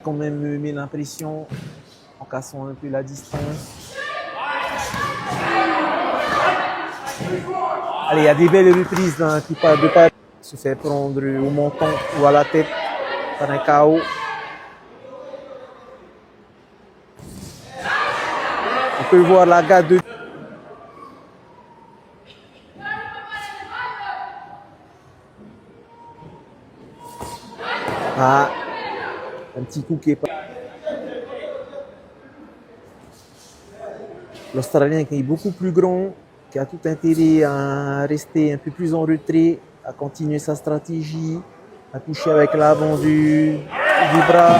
Quand même met l'impression en cassant un peu la distance. Allez, il y a des belles reprises qui partent de pas se fait prendre au menton ou à la tête par un KO. On peut voir la garde de... Ah, un petit coup qui est pas... L'Australien qui est beaucoup plus grand, qui a tout intérêt à rester un peu plus en retrait, à continuer sa stratégie, à toucher avec l'avant du bras.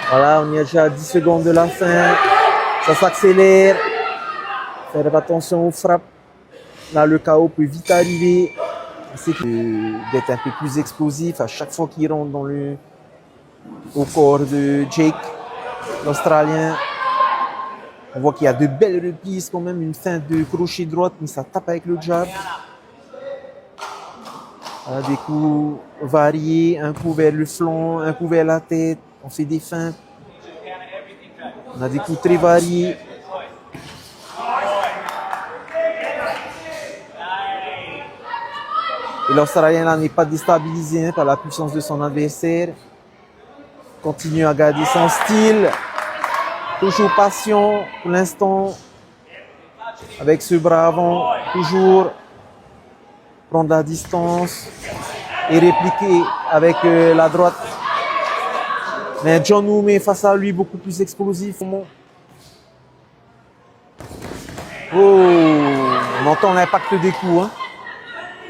Voilà, on y est déjà à 10 secondes de la fin. Ça s'accélère. Faire attention aux frappes. Là, le KO peut vite arriver. C'est d'être un peu plus explosif à chaque fois qu'il rentre au corps de Jake, l'Australien. On voit qu'il y a de belles reprises quand même, une feinte de crochet droite, mais ça tape avec le jab. Voilà, des coups variés, un coup vers le flanc, un coup vers la tête. On fait des feintes. On a des coups très variés. Et l'Australien là n'est pas déstabilisé par la puissance de son adversaire. Continue à garder son style. Toujours patient pour l'instant. Avec ce bras avant, toujours prendre la distance et répliquer avec la droite. Mais John Woo face à lui beaucoup plus explosif. Oh, on entend l'impact des coups. Hein.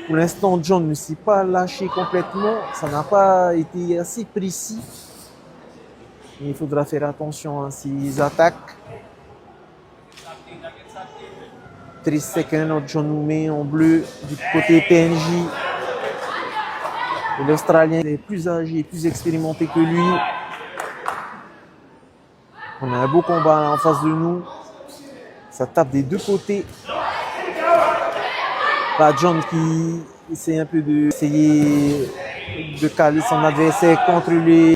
Pour l'instant, John ne s'est pas lâché complètement. Ça n'a pas été assez précis. Il faudra faire attention à ses attaques. 13 secondes, John Woo en bleu du côté PNJ. Et l'Australien est plus âgé, plus expérimenté que lui. On a un beau combat là en face de nous. Ça tape des deux côtés. Là, John qui essaie un peu d'essayer de caler son adversaire contre les...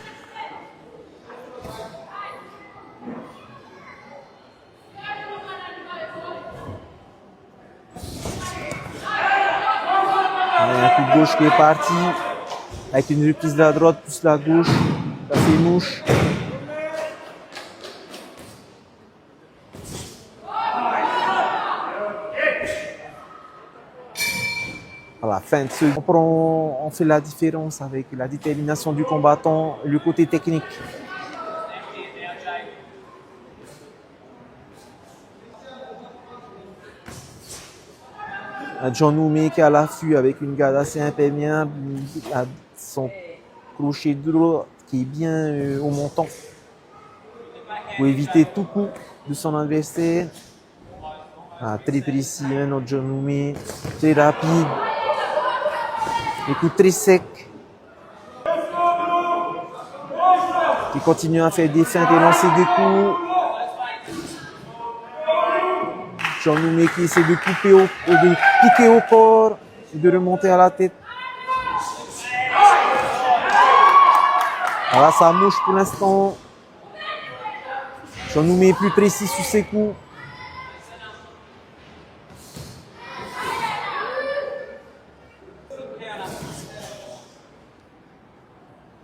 Un coup de gauche qui est parti. Avec une reprise de la droite plus la gauche. Ça fait mouche. À la fin de ce, on fait la différence avec la détermination du combattant, le côté technique. John Woo qui est à l'affût avec une garde assez imperméable, son crochet droit qui est bien au menton pour éviter tout coup de son adversaire. Très précis, hein, notre John Woo, très rapide. Des coups très secs. Il continue à faire des feintes et lancer des coups. John Woo qui essaie de piquer au corps et de remonter à la tête. Voilà, ça mouche pour l'instant. John Woo est plus précis sur ses coups.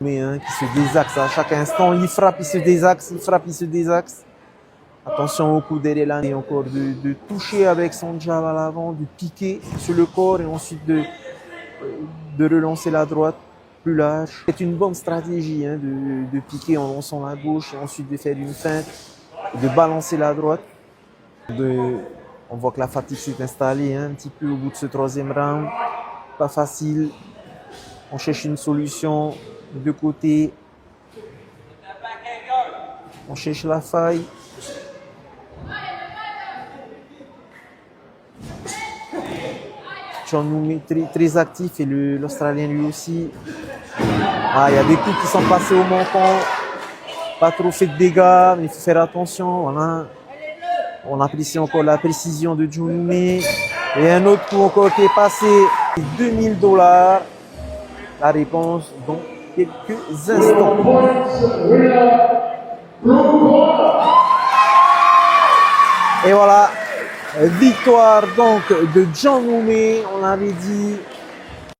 Qui se désaxe à chaque instant, il frappe, il se désaxe, il frappe, il se désaxe. Attention au coup derrière là, et encore de toucher avec son jab à l'avant, de piquer sur le corps et ensuite de relancer la droite plus large. C'est une bonne stratégie hein, de piquer en lançant la gauche et ensuite de faire une feinte, de balancer la droite. On voit que la fatigue s'est installée hein, un petit peu au bout de ce troisième round. Pas facile. On cherche une solution de deux côtés. On cherche la faille. John Woo est très actif et l'Australien lui aussi. Il y a des coups qui sont passés au menton. Pas trop fait de dégâts, mais il faut faire attention. Voilà. On apprécie encore la précision de John Woo. Et un autre coup encore qui est passé. $2000. La réponse donc quelques instants. Et voilà, victoire donc de John Oumé, on avait dit